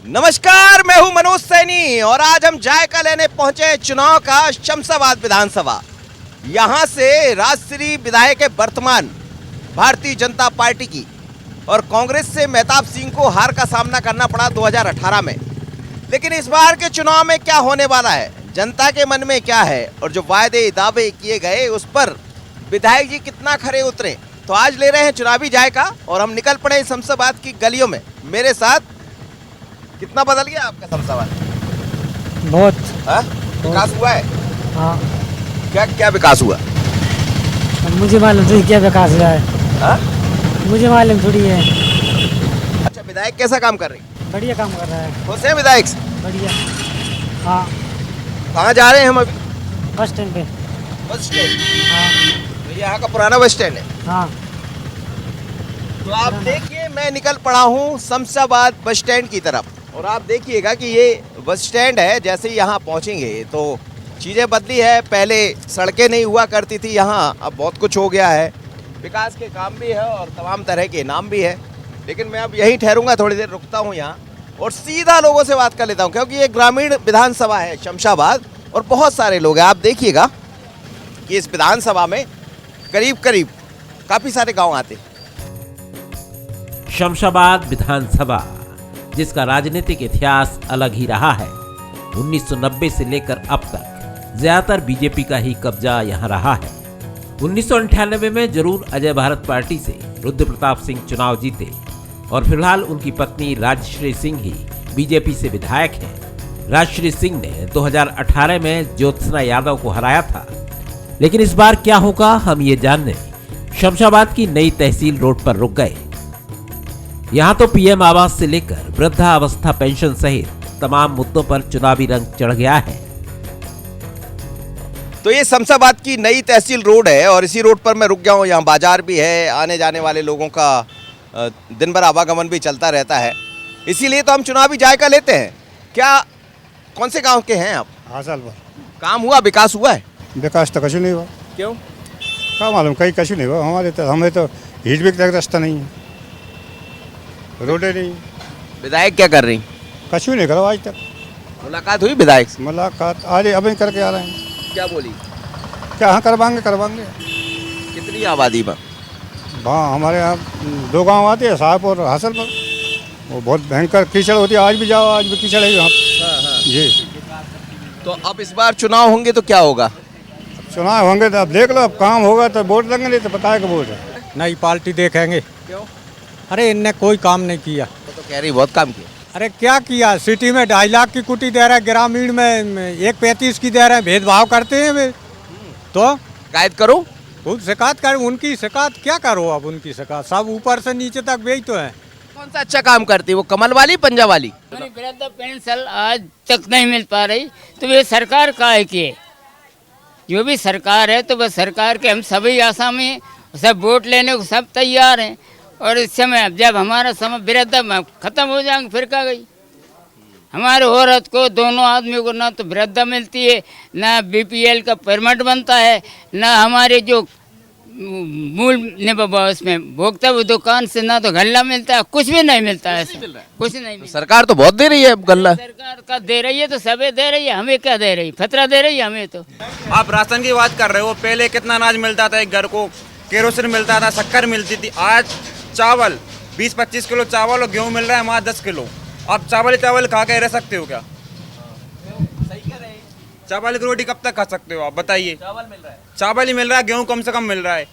नमस्कार, मैं हूं मनोज सैनी और आज हम जायका लेने पहुंचे चुनाव का शमशाबाद विधानसभा। यहां से राजश्री विधायक है वर्तमान भारतीय जनता पार्टी की और कांग्रेस से मेहताब सिंह को हार का सामना करना पड़ा 2018 में। लेकिन इस बार के चुनाव में क्या होने वाला है, जनता के मन में क्या है और जो वायदे दावे किए गए उस पर विधायक जी कितना खरे उतरे, तो आज ले रहे हैं चुनावी जायका और हम निकल पड़े शमशाबाद की गलियों में। मेरे साथ कितना बदल गया आपका शमशाबाद? बहुत विकास हुआ है? हाँ। क्या क्या विकास हुआ? अब मुझे मालूम थोड़ी क्या विकास हुआ है। मुझे मालूम थोड़ी है। अच्छा, विधायक कैसा काम कर रही? बढ़िया काम कर रहा है। खुश हैं विधायक से? बढ़िया। हाँ। कहाँ जा रहे हैं हम अभी? बस स्टैंड पे। Bus stand? हाँ। तो यहाँ का पुराना बस स्टैंड है। हाँ। तो आप देखिए, मैं निकल पड़ा हूँ शमशाबाद बस स्टैंड की तरफ और आप देखिएगा कि ये बस स्टैंड है। जैसे ही यहाँ पहुँचेंगे तो चीज़ें बदली है। पहले सड़कें नहीं हुआ करती थी यहाँ, अब बहुत कुछ हो गया है। विकास के काम भी है और तमाम तरह के नाम भी है। लेकिन मैं अब यहीं ठहरूंगा, थोड़ी देर रुकता हूँ यहाँ और सीधा लोगों से बात कर लेता हूँ, क्योंकि ये ग्रामीण विधानसभा है शमशाबाद और बहुत सारे लोग हैं। आप देखिएगा कि इस विधानसभा में करीब करीब काफ़ी सारे गाँव आते हैं। शमशाबाद विधानसभा, जिसका राजनीतिक इतिहास अलग ही रहा है। 1990 से लेकर अब तक ज्यादातर बीजेपी का ही कब्जा यहां रहा है। 1998 में जरूर अजय भारत पार्टी से रुद्र प्रताप सिंह चुनाव जीते और फिलहाल उनकी पत्नी राजश्री सिंह ही बीजेपी से विधायक हैं। राजश्री सिंह ने 2018 में ज्योत्सना यादव को हराया था। लेकिन इस बार क्या होगा, हम ये जानने शमशाबाद की नई तहसील रोड पर रुक गए। यहाँ तो पीएम आवास से लेकर वृद्धावस्था पेंशन सहित तमाम मुद्दों पर चुनावी रंग चढ़ गया है। तो ये शमशाबाद की नई तहसील रोड है और इसी रोड पर मैं रुक गया हूँ। यहाँ बाजार भी है, आने जाने वाले लोगों का दिन भर आवागमन भी चलता रहता है, इसीलिए तो हम चुनावी जायका लेते हैं। क्या कौन से गांव के हैं आप? हासिल पर काम हुआ, विकास हुआ है? विकास तो कछु नहीं हुआ। क्यों? क्या मालूम, कहीं कछु नहीं हुआ। हमें तो हीट भी तक रास्ता नहीं है, रोडे नहीं। विधायक क्या कर रही? कछु नहीं करो आज तक। मुलाकात हुई विधायक से? मुलाकात आज अभी करके आ रहे हैं। क्या बोली? क्या हाँ करवाएंगे। कितनी आबादी में? वहाँ हमारे यहाँ 2 गांव आते हैं, साहब और हासिल पर। वो बहुत भयंकर कीचड़ होती है। आज भी जाओ, आज भी कीचड़ है यहाँ जी। तो अब इस बार चुनाव होंगे तो क्या होगा? चुनाव होंगे तो अब देख लो, अब काम होगा तो वोट देंगे, नहीं तो पता है कि वोट है। नई पार्टी देखेंगे। क्यों? अरे इनने कोई काम नहीं किया। तो कह रही बहुत काम किया। अरे क्या किया, सिटी में 2.5 लाख की कुटी दे रहा है, ग्रामीण में 1.35 की दे रहे हैं। भेदभाव करते हैं वे। तो शिकायत करो। खुद शिकायत कर, उनकी शिकायत क्या करो। अब उनकी शिकायत सब ऊपर से नीचे तक वही तो है। कौन सा अच्छा काम करती है वो, कमल वाली पंजा वाली? वृद्ध पेंशन आज तक नहीं मिल पा रही, तो ये सरकार का है कि जो भी सरकार है तो वह सरकार के हम सभी आसामी सब वोट लेने को सब तैयार हैं। और इस समय जब हमारा समय वृद्ध खत्म हो जाएंगे फिर क्या गई। हमारे औरत को, दोनों आदमियों को ना तो वृद्ध मिलती है, ना बीपीएल का परमिट बनता है, ना हमारे जो मूल उसमें भोगता वो दुकान से ना तो गल्ला मिलता है, कुछ भी नहीं मिलता है। कुछ नहीं मिलता। सरकार तो बहुत दे रही है अब गल्ला। सरकार का दे रही है तो सबे दे रही है, हमें क्या दे रही है? फतरा दे रही है हमें। तो आप राशन की बात कर रहे हो, पहले कितना अनाज मिलता था एक घर को, केरोसिन मिलता था, शक्कर मिलती थी। आज चावल 20-25 किलो चावल और गेहूँ मिल रहा है हमारा 10 किलो। आप चावल खा के रह सकते हो क्या? चावल की रोटी कब तक खा सकते हो आप बताइए? चावल मिल रहा है, चावल ही मिल रहा है, गेहूँ कम से कम मिल रहा है।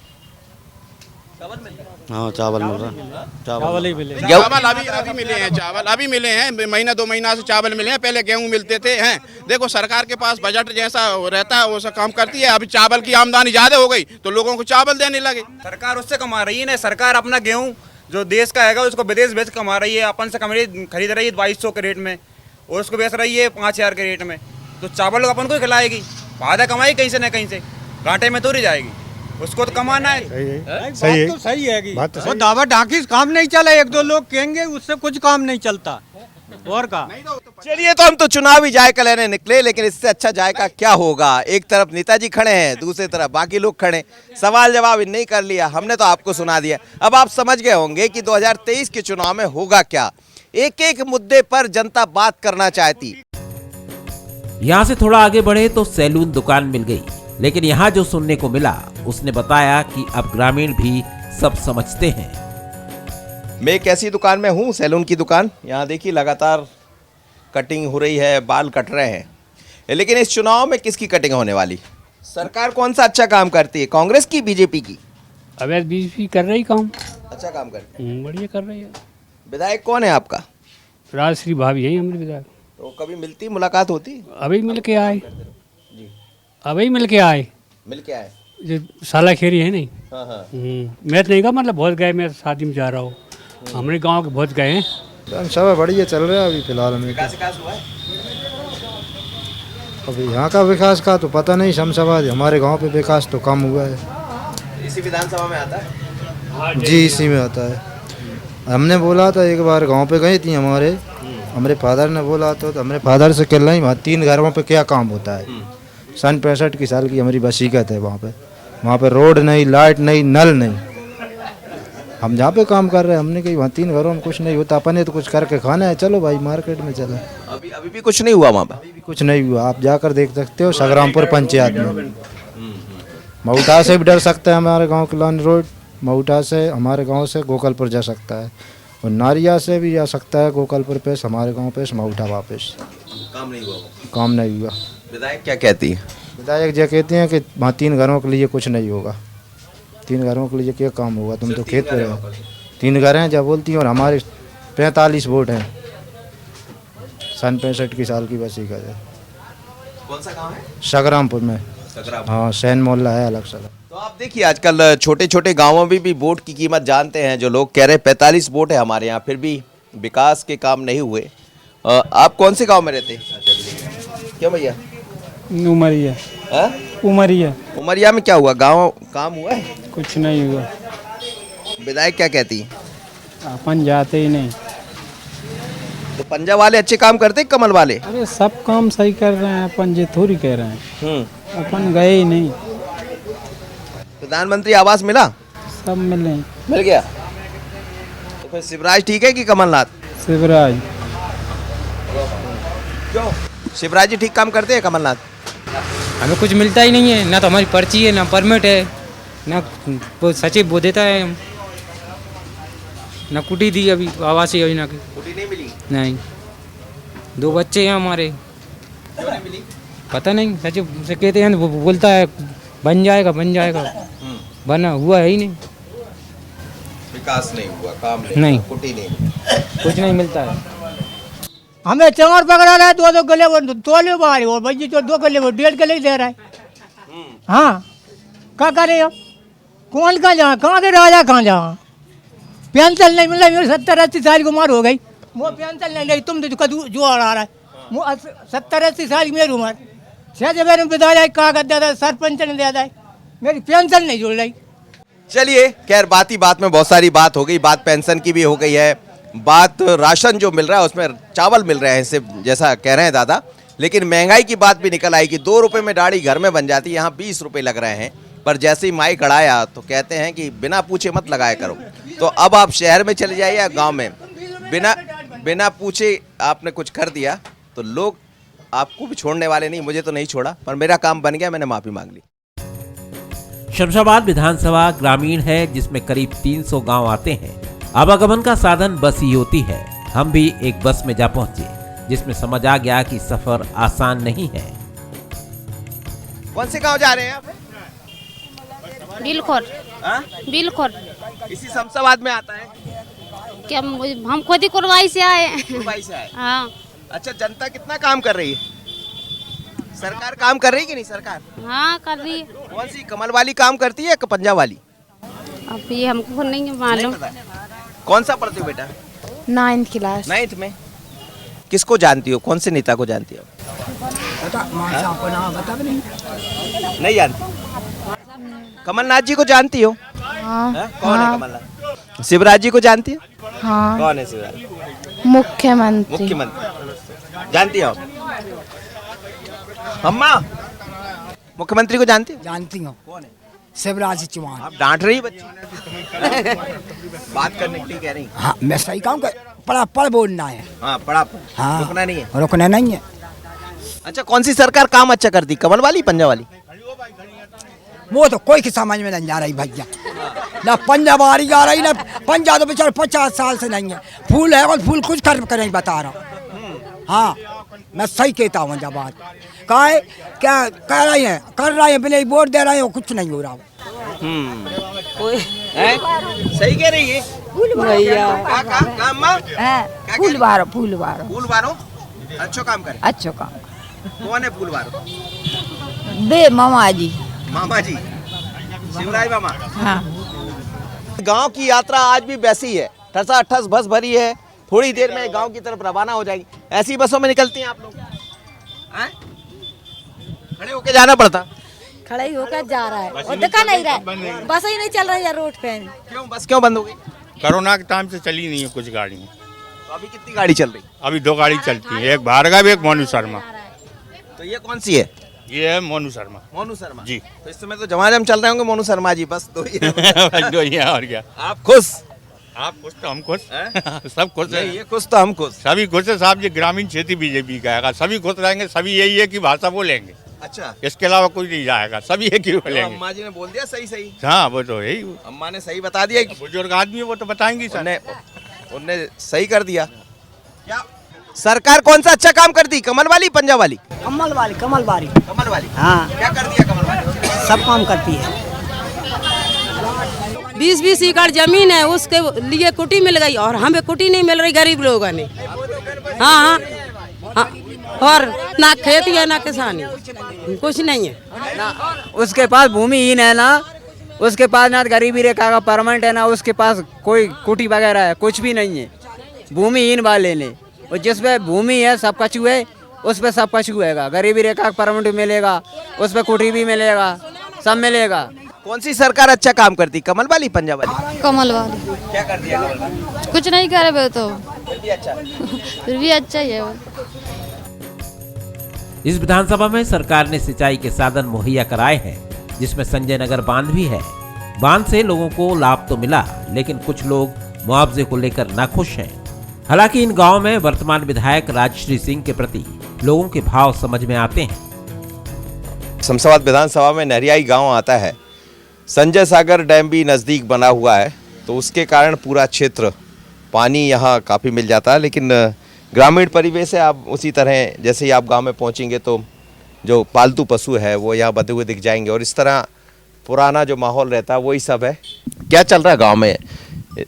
हाँ चावल मिल रहा है, चावल ही मिले। चावल अभी मिले हैं, चावल अभी मिले हैं। महीना 2 महीना से चावल मिले हैं, पहले गेहूं मिलते थे। हैं देखो, सरकार के पास बजट जैसा रहता है वो सब काम करती है। अभी चावल की आमदनी ज्यादा हो गई तो लोगों को चावल देने लगे। सरकार उससे कमा रही है ना, सरकार अपना गेहूँ जो देश का है उसको विदेश बेच कमा रही है। अपन से खरीद रही है 2200 के रेट में और उसको बेच रही है 5000 के रेट में। तो चावल अपन को खिलाएगी, फायदा कमाई कहीं से न कहीं से, घाटे में तो नहीं जाएगी। उसको तो कमाना है। सही है, बात तो सही है। बात तो वो दावा ढाकी काम नहीं चला, 1-2 लोग कहेंगे, उससे कुछ काम नहीं चलता। और का चलिए, तो हम तो चुनावी जायका लेने निकले, लेकिन इससे अच्छा जायका क्या होगा। एक तरफ नेताजी खड़े हैं, दूसरी तरफ बाकी लोग खड़े। सवाल जवाब इन नहीं कर लिया, हमने तो आपको सुना दिया। अब आप समझ गए होंगे कि 2023 के चुनाव में होगा क्या। एक एक मुद्दे पर जनता बात करना चाहती। यहाँ से थोड़ा आगे बढ़े तो सैलून दुकान मिल गई, लेकिन यहाँ जो सुनने को मिला उसने बताया कि अब ग्रामीण भी सब समझते हैं। मैं एक ऐसी दुकान में हूँ, सैलून की दुकान। यहाँ देखिए लगातार कटिंग हो रही है, बाल कट रहे हैं। लेकिन इस चुनाव में किसकी कटिंग होने वाली? सरकार कौन सा अच्छा काम करती है, कांग्रेस की बीजेपी की? अवैध बीजेपी कर रही काम, अच्छा काम करती है। बढ़िया कर रही है। विधायक कौन है आपका? राजश्री भाभी है हमारे विधायक। तो कभी मिलती, मुलाकात होती? अभी मिल के आए, अभी मिल के आए, मिल के आए। जो साला खेरी है नहीं। हाँ हाँ। मैं तो नहीं कहा, मतलब बहुत गए, मैं शादी में जा रहा हूँ, हमारे गांव के बहुत गए हैं। सब बढ़िया चल रहा है अभी फिलहाल में। विकास हुआ है? अभी यहाँ का विकास का तो पता नहीं, शमशाबाद हमारे गांव पे विकास तो कम हुआ है। इसी विधानसभा में आता है? जी इसी में आता है। हमने बोला था एक बार गांव पे गई थी, हमारे फादर ने बोला तो हमारे फादर से कह रही वहाँ 3 घरों पे क्या काम होता है। सन 65 की साल की हमारी वसीकत है। वहाँ पे रोड नहीं, लाइट नहीं, नल नहीं। हम जहाँ पे काम कर रहे हैं, हमने कही वहाँ 3 घरों में कुछ नहीं होता, अपने तो कुछ करके खाना है, चलो भाई मार्केट में चले। अभी भी कुछ नहीं हुआ वहाँ पर? अभी भी कुछ नहीं हुआ, आप जाकर देख सकते हो संग्रामपुर पंचायत में। मऊटा से भी डर सकता है हमारे गांव के लाइन रोड, मऊटा से हमारे गांव से गोकलपुर जा सकता है, और नारिया से भी जा सकता है गोकलपुर पे हमारे गांव पे मऊटा वापस। काम नहीं हुआ? काम नहीं हुआ। विधायक क्या कहती है? विधायक जो कहते हैं कि वहाँ 3 घरों के लिए कुछ नहीं होगा। 3 घरों के लिए क्या काम होगा, तुम तो खेत पे रहो। 3 घर हैं जब बोलती हैं, और हमारे 45 वोट हैं। सन 65 की साल की वसीकत है। कौन सा गांव है? संग्रामपुर में। हाँ, सैन मोहल्ला है अलग से। तो आप देखिए आजकल छोटे छोटे गांवों में भी वोट की कीमत जानते हैं। जो लोग कह रहे हैं 45 वोट है हमारे यहाँ, फिर भी विकास के काम नहीं हुए। आप कौन से गांव में रहते हैं? क्यों भैया? उमरिया। उमरिया। उमरिया में क्या हुआ? गांव काम हुआ है? कुछ नहीं हुआ। विधायक क्या कहती है? अपन जाते ही नहीं। तो पंजाब वाले अच्छे काम करते हैं, कमल वाले? अरे सब काम सही कर रहे हैं, अपन जे थोड़ी कह रहे हैं। अपन गए ही नहीं। प्रधानमंत्री आवास मिला? सब मिले। मिल गया? तो फिर शिवराज ठीक है कि कमलनाथ? शिवराज। क्यों? शिवराज जी ठीक काम करते हैं, कमलनाथ? हमें कुछ मिलता ही नहीं है, ना तो हमारी पर्ची है, ना परमिट है, ना वो सचिव वो देता है, ना कुटी दी अभी आवासीय योजना की। कुटी नहीं मिली? नहीं। 2 बच्चे हैं हमारे। क्यों नहीं मिली? पता नहीं, सचिव से कहते हैं, वो बोलता है बन जाएगा बन जाएगा, बना हुआ है ही नहीं। विकास नहीं हुआ, काम नहीं। कुटी नहीं, कुछ नहीं मिलता है। हमें चंवर पकड़ा रहा है, 2 गले वो तोले बाहर, और भाई जो 2 गले वो 1.5 गले ही दे रहा है। हाँ, क्या करे अब? कौन कहाँ जहाँ, कहाँ के राजा कहाँ जहाँ? पेंशन नहीं मिला, 70-80 साल की उम्र हो गई, वो पेंशन नहीं ली। तुम तो कदू जो आ रहा है, वो 70-80 साल की मेरी उम्र, 6 मेरे विधायक कागज दे दे, सरपंच ने दे दे, मेरी पेंशन नहीं जुड़ रही। चलिए खैर, बात ही बात में बहुत सारी बात हो गई। बात पेंशन की भी हो गई है, बात राशन जो मिल रहा है उसमें चावल मिल रहे हैं सिर्फ, जैसा कह रहे हैं दादा। लेकिन महंगाई की बात भी निकल आई कि 2 रुपए में दाढ़ी घर में बन जाती है, यहाँ 20 रुपए लग रहे हैं। पर जैसे ही माइक अड़ाया तो कहते हैं कि बिना पूछे मत लगाया करो। तो अब आप शहर में चले जाइए या गाँव में, बिना पूछे आपने कुछ कर दिया तो लोग आपको भी छोड़ने वाले नहीं। मुझे तो नहीं छोड़ा, पर मेरा काम बन गया, मैंने माफ़ी मांग ली। शमशाबाद विधानसभा ग्रामीण है, जिसमें करीब 300 गांव आते हैं। आवागमन का साधन बस ही होती है। हम भी एक बस में जा पहुंचे, जिसमें समझ आ गया कि सफर आसान नहीं है। कौन से गांव जा रहे हैं आप? बिलखोर। बिलखोर इसी शमशाबाद में आता है क्या? हम खुद ही कुरवाई से आए। कुरवाई से आए? हाँ। अच्छा, जनता कितना काम कर रही है? सरकार काम कर रही है कि नहीं? सरकार हाँ कर रही है। कौन सी, कमल वाली काम करती है या पंजाब वाली? अब ये हमको नहीं मालूम। कौन सा पढ़ते हो बेटा? 9th class. 9th में। किसको जानती हो, कौन से नेता को जानती हो? नहीं जानती? कमलनाथ जी को जानती हो? हाँ। कौन है कमलनाथ? शिवराज जी को जानती हो? हाँ। कौन है शिवराज? मुख्यमंत्री। मुख्यमंत्री जानती हो? अम्मा, मुख्यमंत्री को जानती हो? जानती हूँ, कौन है? शिवराज चौहान। आप डांट रही बच्ची? बात करने के लिए कह रही? हाँ, मैं सही काम कर, पड़ बोलना है। हाँ पड़ा हाँ रुकना नहीं है। रुकना नहीं है। अच्छा कौन सी सरकार काम अच्छा करती, कमल वाली पंजा वाली? वो तो कोई की समझ में नहीं आ रही भैया, ना पंजाबारी आ रही ना पंजाब तो बेचारे 50 साल से नहीं है। फूल है और फूल कुछ कर नहीं बता रहा। हाँ मैं सही कहता हूँ जब बात क्या कर रहे हैं बिना वोट दे रहे हैं, कुछ नहीं हो रहा। सही कह रही है भैया फूल बारो अच्छो काम करे। अच्छो काम कौन है फूल बारो? दे मामा जी शिवराज मामा। हाँ गांव की यात्रा आज भी वैसी है, ठसाठस बस भरी है। थोड़ी देर में गांव की तरफ रवाना हो जाएगी। ऐसी बसों में निकलती हैं आप लोग? खड़े होके जाना पड़ता? खड़ा ही होकर जा रहा है और दिखा नहीं रहा है, बस ही नहीं चल रही है रोड पे। क्यों बस क्यों बंद हो गई? कोरोना के टाइम से चली नहीं है कुछ गाड़ी। तो अभी कितनी गाड़ी चल रही? अभी 2 गाड़ी चलती है, एक भार्गव एक मोनू शर्मा। तो ये कौन सी है? ये है मोनू शर्मा। मोनू शर्मा जी। तो इस समय तो झमाझम चल रहे होंगे मोनू शर्मा जी, बस 2 ही है। 2 ही है और क्या। आप खुश? आप खुश तो हम खुश सब खुश है। ये खुश तो हम खुश, सभी खुश है साहब। ये ग्रामीण क्षेत्र बीजेपी का है, सभी खुश रहेंगे। सभी यही है कि भाषा बोलेंगे। अच्छा इसके अलावा कोई नहीं जाएगा, सभी एक ही बोलेंगे। अम्मा जी ने बोल दिया सही। हाँ वो तो यही, अम्मा ने सही बता दिया। बुजुर्ग आदमी वो तो बताएंगी सर। उन्होंने सही कर दिया। क्या सरकार कौन सा अच्छा काम करती, कमल वाली पंजा वाली? कमल वाली। हाँ क्या कर दिया कमल वाली? सब काम करती है। 20-20 एकड़ जमीन है, उसके लिए कुटी मिल गई और हमें कुटी नहीं मिल रही गरीब लोगों ने। हाँ और ना खेती है ना किसानी, कुछ नहीं है ना उसके पास भूमिहीन है, ना उसके पास ना गरीबी रेखा का परमानेंट है, ना उसके पास कोई कुटी वगैरह है, कुछ भी नहीं है। भूमिहीन वाले ने, और जिस पे भूमि है सब कछु है, उस पे सब कछु है। गरीबी रेखा का परमानेंट मिलेगा, उस पे कुटी भी मिलेगा, सब मिलेगा। कौन सी सरकार अच्छा काम करती, कमल वाली पंजा वाली? कमल वाली। क्या कर दिया कमल वाली? कुछ नहीं करे वो तो, फिर भी अच्छा ही है वो। इस विधानसभा में सरकार ने सिंचाई के साधन मुहैया कराए हैं, जिसमें संजय नगर बांध भी है। बांध से लोगों को लाभ तो मिला, लेकिन कुछ लोग मुआवजे को लेकर नाखुश हैं। हालांकि इन गांवों में वर्तमान विधायक राजश्री सिंह के प्रति लोगों के भाव समझ में आते हैं। शमशाबाद विधानसभा में नहरियाई गांव आता है। संजय सागर डैम भी नज़दीक बना हुआ है, तो उसके कारण पूरा क्षेत्र पानी यहाँ काफ़ी मिल जाता है। लेकिन ग्रामीण परिवेश है, आप उसी तरह जैसे ही आप गांव में पहुँचेंगे तो जो पालतू पशु है वो यहाँ बंधे हुए दिख जाएंगे, और इस तरह पुराना जो माहौल रहता है वही सब है। क्या चल रहा है गांव में?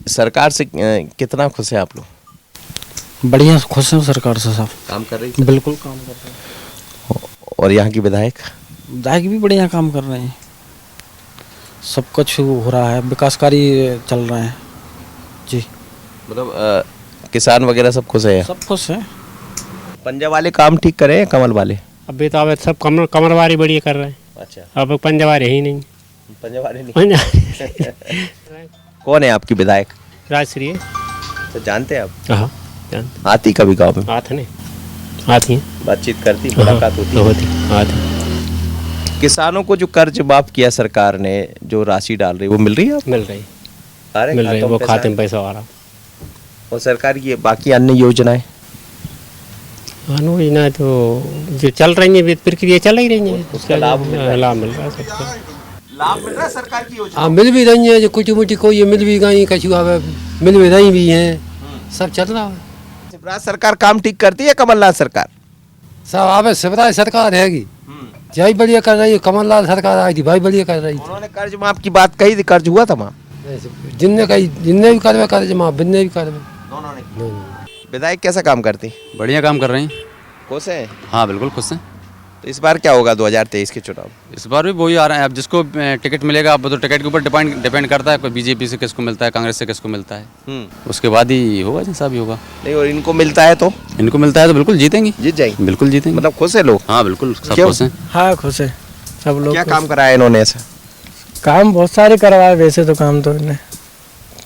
सरकार से कितना खुश है आप लोग? बढ़िया खुश हैं सरकार से साहब। काम कर रही है? बिल्कुल काम कर रहे हैं। और यहाँ की विधायक भी बढ़िया काम कर रहे हैं। सब कुछ हो रहा है, विकास कार्य चल रहे हैं जी। मतलब किसान वगैरह सब खुश है? सब खुश है। पंजा वाले काम ठीक करे कमल वाले? अभी तो अब सब कमरवारी बढ़िया कर रहे हैं। अच्छा अब पंजावारी ही नहीं। पंजावारी नहीं। कौन है आपकी विधायक? राजश्री है। तो जानते हैं आप? हाँ जानते। आती कभी गाँव में? आते नहीं, आती हैं, बातचीत करती, मुलाकात होती? किसानों को जो कर्ज माफ किया सरकार ने, जो राशि डाल रही वो मिल रही है? मिल रही, वो खाते में पैसा आ रहा। और सरकार की बाकी अन्य योजनाएं? योजना तो जो चल रही है, प्रक्रिया चल ही रही है, उसका लाभ मिल रहा है। लाभ मिल रहा है सबको। लाभ मिल रहा है सरकार की योजना? हाँ मिल भी रही है, जो कुछ मुटी कोई मिल भी गई, कछु मिल भी रही भी है, सब चल रहा है। शिवराज सरकार काम ठीक करती है? कमलनाथ सरकार? सब अब शिवराज सरकार रहेगी, जय बढ़िया कर रही है। कमलनाथ सरकार आई थी, भाई बढ़िया कर रही थी। उन्होंने कर्ज माफ की बात कही थी, कर्ज हुआ था माफ? जिनने भी करवे कर्ज माफ, बिन्ने भी करवे। विधायक कैसा काम करती? बढ़िया काम कर रहे हैं। खुश हैं? हाँ बिल्कुल खुश हैं। तो इस बार क्या होगा 2023 के चुनाव? इस बार भी वही आ रहे हैं। अब जिसको टिकट मिलेगा, अब तो टिकट के ऊपर डिपेंड करता है, कोई बीजेपी से किसको मिलता है, कांग्रेस से किसको मिलता है, उसके बाद ही होगा जैसा भी होगा। नहीं, और इनको मिलता है तो? इनको मिलता है तो बिल्कुल जीतेंगे। जीत जाएंगे? बिल्कुल जीतेंगे। मतलब खुश है लोग? हाँ बिल्कुल सब खुश हैं। हाँ खुश है सब लोग। क्या काम कराया इन्होंने ऐसा? काम बहुत सारे करवाए वैसे तो, काम तो इन्हें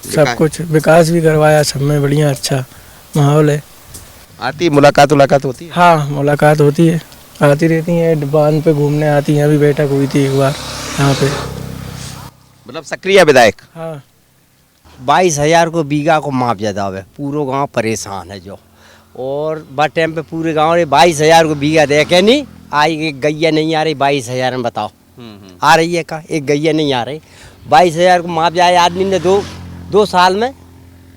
सब कुछ विकास भी करवाया, सब में बढ़िया अच्छा माहौल है। आती मुलाकात होती है? हाँ मुलाकात होती है, आती रहती हैं, बांध पे घूमने आती हैं। अभी बैठक हुई थी एक बार यहाँ पे। मतलब सक्रिय विधायक? हाँ 22,000 को बीघा को मुआवजा दावे, पूरा गांव परेशान है जो। और बस टाइम पे पूरे गांव रे 22,000 को बीघा दे के नहीं आई, एक गैया नहीं आ रही 22,000 में, बताओ आ रही है का? एक गैया नहीं आ रही। 22,000 को मुआवजा आए, आदमी ने दो साल में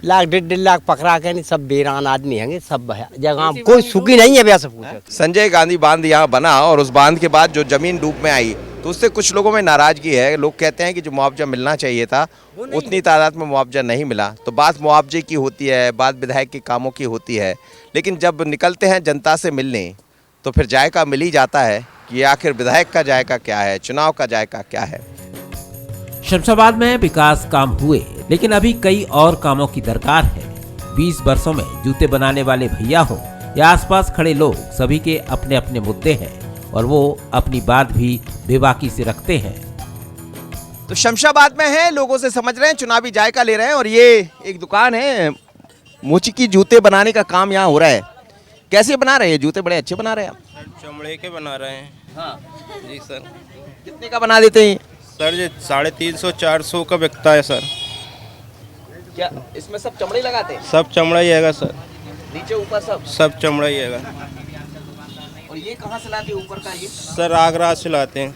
1.5 लाख पकड़ा के नहीं, सब बेरान आदमी हैं, सब जगह कोई सुखी नहीं है। वैसे पूछो संजय गांधी बांध यहाँ बना और उस बांध के बाद जो जमीन डूब में आई तो उससे कुछ लोगों में नाराजगी है। लोग कहते हैं कि जो मुआवजा मिलना चाहिए था उतनी तादाद में मुआवजा नहीं मिला। तो बात मुआवजे की होती है, बात विधायक के कामों की होती है, लेकिन जब निकलते हैं जनता से मिलने तो फिर जायका मिल ही जाता है कि आखिर विधायक का जायका क्या है, चुनाव का जायका क्या है। शमशाबाद में विकास काम हुए, लेकिन अभी कई और कामों की दरकार है। 20 वर्षों में जूते बनाने वाले भैया हो या आसपास खड़े लोग, सभी के अपने अपने मुद्दे हैं और वो अपनी बात भी बेबाकी से रखते हैं। तो शमशाबाद में है, लोगों से समझ रहे हैं, चुनावी जायका ले रहे हैं। और ये एक दुकान है, मोची की जूते बनाने का काम यहाँ हो रहा है। कैसे बना रहे हैं जूते? बड़े अच्छे बना रहे हैं आप। चमड़े के बना रहे हैं। हाँ जी सर। कितने का बना देते हैं सर? ये 350-400 का बिकता है सर। क्या इसमें सब चमड़े लगाते हैं? सब चमड़ा ही है सर, नीचे ऊपर सब चमड़ा ही है। और ये कहाँ से लाते हैं ऊपर का? ये सर आगरा से लाते हैं,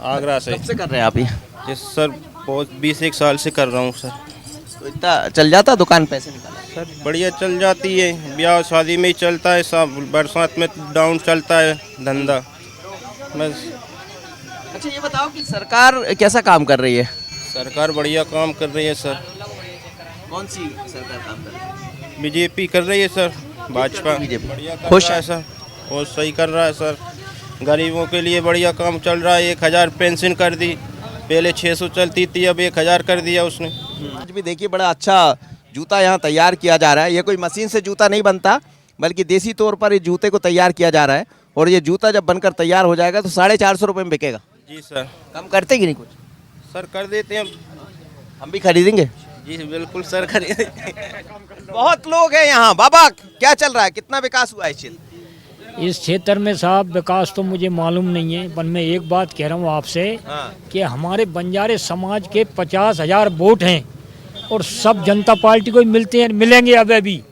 आगरा से। कब से कर रहे हैं आप ये सर? बहुत 20-1 साल से कर रहा हूँ सर। तो इतना चल जाता दुकान? पैसे निकाला सर? बढ़िया चल जाती है, ब्याह शादी में ही चलता है, सब बरसात में डाउन चलता है धंधा बस। अच्छा ये बताओ कि सरकार कैसा काम कर रही है? सरकार बढ़िया काम कर रही है सर। कौन सी सरकार काम कर रही है? बीजेपी कर रही है सर, भाजपा। बढ़िया खुश है सर, बहुत सही कर रहा है सर। गरीबों के लिए बढ़िया काम चल रहा है। 1,000 पेंशन कर दी, पहले 600 चलती थी, अब 1,000 कर दिया उसने। आज भी देखिए बड़ा अच्छा जूता यहाँ तैयार किया जा रहा है। ये कोई मशीन से जूता नहीं बनता, बल्कि देसी तौर पर इस जूते को तैयार किया जा रहा है। और ये जूता जब बनकर तैयार हो जाएगा तो 450 रुपये में बिकेगा। जी सर। कम करते कि नहीं कुछ? सर कर देते हैं, हम भी खरीदेंगे। जी बिल्कुल सर खरीदेंगे। बहुत लोग हैं यहाँ। बाबा क्या चल रहा है, कितना विकास हुआ है इस क्षेत्र? इस क्षेत्र में साहब विकास तो मुझे मालूम नहीं है, पर मैं एक बात कह रहा हूँ आपसे कि हमारे बंजारे समाज के 50,000 वोट हैं और सब जनता पार्टी को मिलते हैं, मिलेंगे अब भी,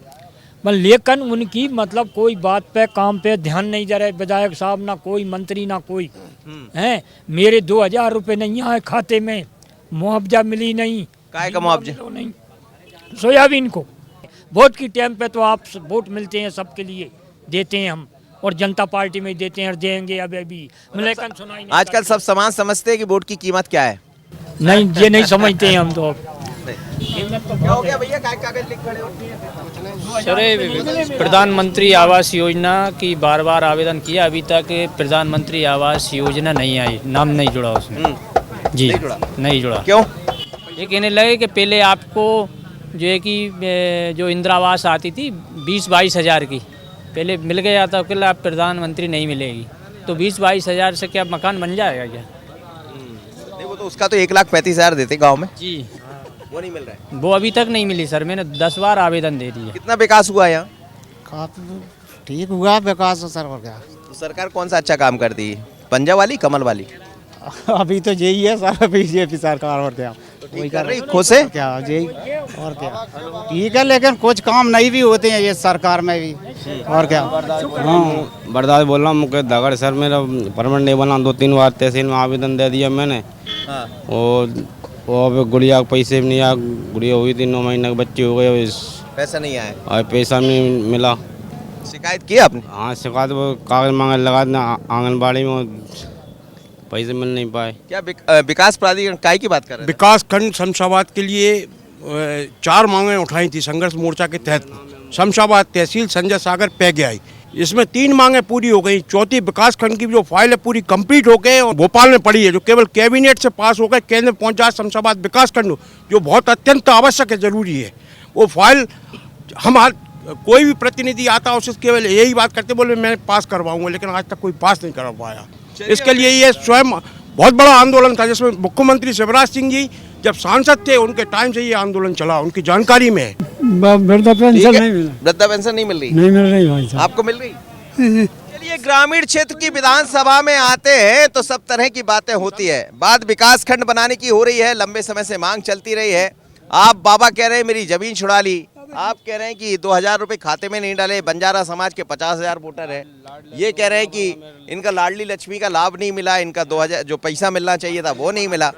लेकिन उनकी मतलब कोई बात पे काम पे ध्यान नहीं दे रहे विधायक साहब, ना कोई मंत्री ना कोई हैं। मेरे 2,000 रुपये नहीं आए खाते में, मुआवजा मिली नहीं। काय का मुआवजा? नहीं, सोयाबीन को। वोट की टाइम पे तो आप वोट मिलते हैं, सबके लिए देते हैं हम, और जनता पार्टी में देते हैं और देंगे अब भी, लेकिन सुनाई नहीं। आजकल सब समाज समझते हैं कि वोट की कीमत क्या है। नहीं, ये नहीं समझते हैं हम तो। क्या हो गया भैया, काय कागज लिख खड़े हो? सर प्रधानमंत्री आवास योजना की बार बार आवेदन किया, अभी तक प्रधानमंत्री आवास योजना नहीं आई, नाम नहीं जुड़ा उसमें। जी नहीं जुड़ा। क्यों? ये कहने लगे कि पहले आपको जो है कि जो इंदिरा आवास आती थी 20-22 हज़ार की पहले मिल गया था, कल आप प्रधानमंत्री नहीं मिलेगी, तो 20-22 हज़ार से क्या मकान बन जाएगा क्या? नहीं, वो तो उसका तो 1,35,000 देते गांव में। जी वो नहीं मिल रहा है। वो अभी तक नहीं मिली सर, मैंने 10 बार आवेदन दे दिया। कितना विकास हुआ यहाँ? ठीक हुआ विकास सर, और क्या। तो सरकार कौन सा अच्छा काम करती है, पंजा वाली कमल वाली? अभी तो यही है सर, बीजेपी सरकार, और क्या वही कर रही, खुश है क्या? यही और क्या, ठीक है, लेकिन कुछ काम नहीं भी होते हैं ये सरकार में भी, और क्या। हाँ बरदास बोल रहा हूँ, मुझे दगड़ सर मेरा परमानेंट नहीं बना, 2-3 बार तहसील में आवेदन दे दिया मैंने। और गुड़िया के पैसे भी नहीं आया, गुड़िया हुई थी 9 महीने के बच्चे हो गए, पैसा नहीं आया और पैसा नहीं मिला। शिकायत की आपने? हाँ शिकायत, वो कागज मांगे लगा देना आंगनबाड़ी में, पैसे मिल नहीं पाए। क्या विकास प्राधिकरण काय की बात कर रहे हैं? विकास खंड शमशाबाद के लिए 4 मांगें उठाई थी संघर्ष मोर्चा के तहत। शमशाबाद तहसील संजय सागर पे गया, इसमें 3 मांगें पूरी हो गई। चौथी विकास खंड की जो फाइल है पूरी कंप्लीट हो गई और भोपाल में पड़ी है, जो केवल कैबिनेट से पास होकर केंद्र में पहुंचा शमशाबाद विकास खंड, जो बहुत अत्यंत आवश्यक है, जरूरी है। वो फाइल हम कोई भी प्रतिनिधि आता है उससे केवल यही बात करते, बोले मैं पास करवाऊंगा, लेकिन आज तक कोई पास नहीं करवा पाया। इसके लिए ये स्वयं बहुत बड़ा आंदोलन था, जिसमें मुख्यमंत्री शिवराज सिंह जी जब सांसद थे उनके टाइम से ये आंदोलन चला, उनकी जानकारी में है। वृद्धा पेंशन नहीं मिला। वृद्धा पेंशन नहीं मिल रही? नहीं मिल रही भाई साहब। आपको मिल रही? ये ग्रामीण क्षेत्र की विधानसभा में आते हैं तो सब तरह की बातें होती है। बात विकास खंड बनाने की हो रही है, लंबे समय से मांग चलती रही है। आप बाबा कह रहे हैं मेरी जमीन छुड़ा ली, आप कह रहे हैं कि 2000 रुपए खाते में नहीं डाले, बंजारा समाज के 50,000 वोटर है। ये कह रहे हैं कि इनका लाडली लक्ष्मी का लाभ नहीं मिला, इनका 2000 जो पैसा मिलना चाहिए था वो नहीं मिला।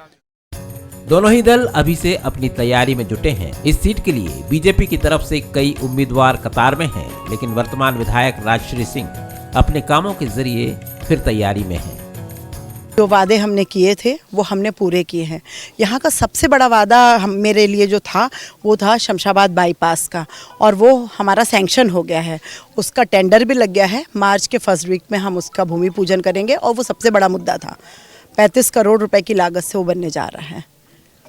दोनों ही दल अभी से अपनी तैयारी में जुटे हैं। इस सीट के लिए बीजेपी की तरफ से कई उम्मीदवार कतार में हैं, लेकिन वर्तमान विधायक राजश्री सिंह अपने कामों के जरिए फिर तैयारी में हैं। जो वादे हमने किए थे वो हमने पूरे किए हैं। यहाँ का सबसे बड़ा वादा मेरे लिए जो था वो था शमशाबाद बाईपास का, और वो हमारा सैंक्शन हो गया है। उसका टेंडर भी लग गया है। मार्च के फर्स्ट वीक में हम उसका भूमि पूजन करेंगे, और वो सबसे बड़ा मुद्दा था। 35 करोड़ रुपए की लागत से वो बनने जा रहा है।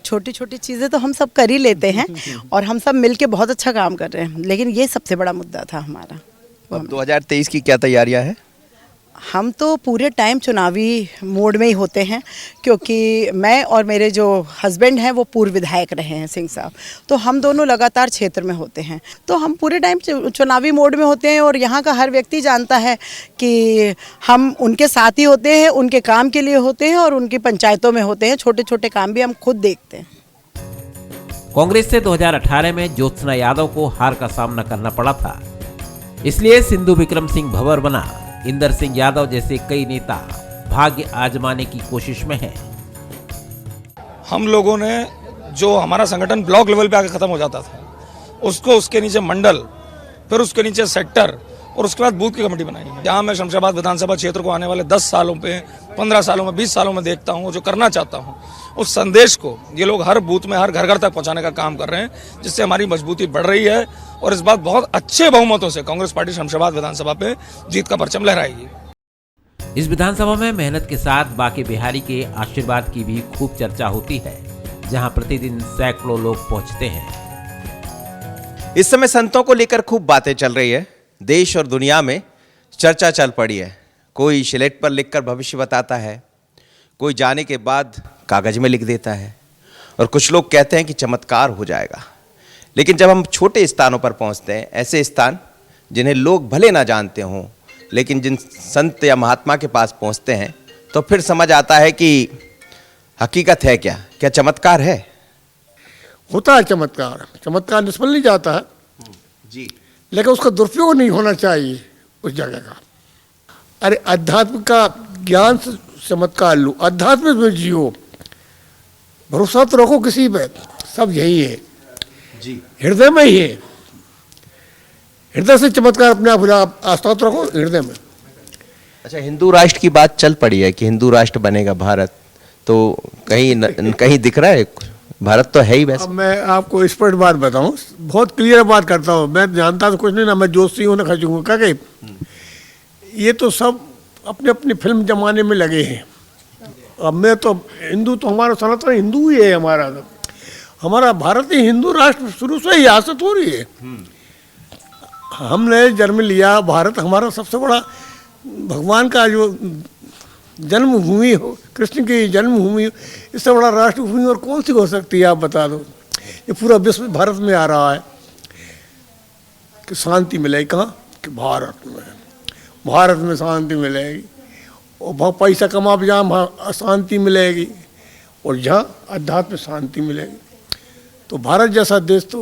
छोटी छोटी चीज़ें तो हम सब कर ही लेते हैं और हम सब मिलके बहुत अच्छा काम कर रहे हैं, लेकिन ये सबसे बड़ा मुद्दा था हमारा। अब 2023 की क्या तैयारियां हैं? हम तो पूरे टाइम चुनावी मोड में ही होते हैं, क्योंकि मैं और मेरे जो हस्बैंड हैं वो पूर्व विधायक रहे हैं सिंह साहब, तो हम दोनों लगातार क्षेत्र में होते हैं, तो हम पूरे टाइम चुनावी मोड में होते हैं। और यहाँ का हर व्यक्ति जानता है कि हम उनके साथ ही होते हैं, उनके काम के लिए होते हैं और उनकी पंचायतों में होते हैं। छोटे छोटे काम भी हम खुद देखते हैं। कांग्रेस से 2018 में ज्योत्सना यादव को हार का सामना करना पड़ा था, इसलिए सिंधु विक्रम सिंह भंवर बना। इंदर सिंह यादव जैसे कई नेता भाग्य आजमाने की कोशिश में हैं। हम लोगों ने जो हमारा संगठन ब्लॉक लेवल पे आके खत्म हो जाता था, उसको उसके नीचे मंडल, फिर उसके नीचे सेक्टर और उसके बाद बूथ की कमेटी बनाई है। जहाँ मैं शमशाबाद विधानसभा क्षेत्र को आने वाले 10 सालों पे, 15 सालों में, 20 सालों में देखता हूँ, जो करना चाहता हूँ, उस संदेश को ये लोग हर बूथ में, हर घर घर तक पहुँचाने का काम कर रहे हैं, जिससे हमारी मजबूती बढ़ रही है। और इस बार बहुत अच्छे बहुमतों से कांग्रेस पार्टी शमशाबाद विधानसभा पे जीत का परचम लहराएगी। इस विधानसभा में मेहनत के साथ बाकी बिहारी के आशीर्वाद की भी खूब चर्चा होती है, जहां प्रतिदिन सैकड़ों लोग पहुंचते हैं। इस समय संतों को लेकर खूब बातें चल रही है। देश और दुनिया में चर्चा चल पड़ी है। कोई स्लेट पर लिखकर भविष्य बताता है, कोई जाने के बाद कागज में लिख देता है, और कुछ लोग कहते हैं कि चमत्कार हो जाएगा। लेकिन जब हम छोटे स्थानों पर पहुंचते हैं, ऐसे स्थान जिन्हें लोग भले ना जानते हों, लेकिन जिन संत या महात्मा के पास पहुंचते हैं, तो फिर समझ आता है कि हकीकत है क्या, क्या चमत्कार है। होता है चमत्कार, चमत्कार निष्फल नहीं जाता है जी, लेकिन उसका दुरुपयोग नहीं होना चाहिए उस जगह का। अरे अध्यात्म का ज्ञान से चमत्कार लो, अध्यात्म में जियो, भरोसा तो रखो किसी पे, सब यही है जी, हृदय में ही है। हृदय से चमत्कार अपने आप आस्था तो रखो हृदय में। अच्छा, हिंदू राष्ट्र की बात चल पड़ी है कि हिंदू राष्ट्र बनेगा भारत, तो कहीं दिख रहा है? भारत तो है ही वैसे। अब मैं आपको स्पष्ट बात बताऊं, बहुत क्लियर बात करता हूं। मैं जानता तो कुछ नहीं ना, मैं जोशी हूं ना खचूंगा क्या कहीं। ये तो सब अपने अपनी फिल्म जमाने में लगे हैं। अब मैं तो हिंदू, तो हमारा सनातन हिंदू ही है। हमारा भारत ही हिंदू राष्ट्र शुरू से ही आसत हो रही है। हमने जन्म लिया, भारत हमारा सबसे बड़ा भगवान का जो जन्मभूमि हो, कृष्ण की जन्मभूमि, इससे बड़ा राष्ट्रभूमि और कौन सी हो सकती है, आप बता दो। ये पूरा विश्व भारत में आ रहा है कि शांति मिलेगी। कहाँ? कि भारत में शांति मिलेगी। और वहाँ पैसा कमा भी जहाँ, वहाँ शांति मिलेगी, और जहाँ अध्यात्म शांति मिलेगी। तो भारत जैसा देश तो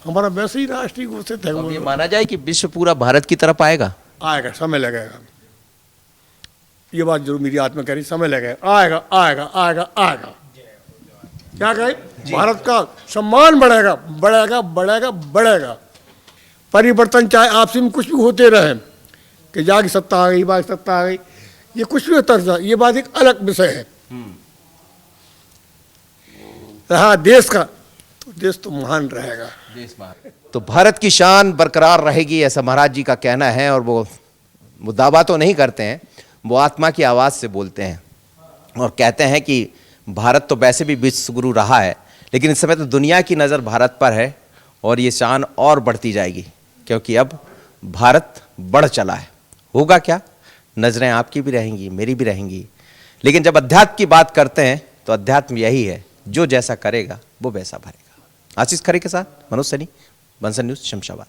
हमारा वैसे ही राष्ट्रीय घोषित है। ये माना जाए कि विश्व पूरा भारत की तरफ आएगा? आएगा, समय लगेगा। ये बात जरूर मेरी आत्मा कह रही, समय लगेगा, आएगा आएगा आएगा आएगा। क्या कहे? भारत का सम्मान बढ़ेगा बढ़ेगा बढ़ेगा बढ़ेगा। परिवर्तन चाहे आपसी में कुछ भी होते रहे, कि जागी सत्ता आ गई, बाकी सत्ता आ गई, ये कुछ भी होता, ये बात एक अलग विषय है। रहा देश का, तो देश तो महान रहेगा। तो भारत की शान बरकरार रहेगी, ऐसा महाराज जी का कहना है। और वो दावा तो नहीं करते हैं, वो आत्मा की आवाज़ से बोलते हैं और कहते हैं कि भारत तो वैसे भी विश्व गुरु रहा है, लेकिन इस समय तो दुनिया की नज़र भारत पर है, और ये शान और बढ़ती जाएगी, क्योंकि अब भारत बढ़ चला है। होगा क्या? नज़रें आपकी भी रहेंगी, मेरी भी रहेंगी, लेकिन जब अध्यात्म की बात करते हैं तो अध्यात्म यही है, जो जैसा करेगा वो वैसा भरेगा। आशीष खरे के साथ मनोज सैनी, बंसल न्यूज़, शमशाबाद।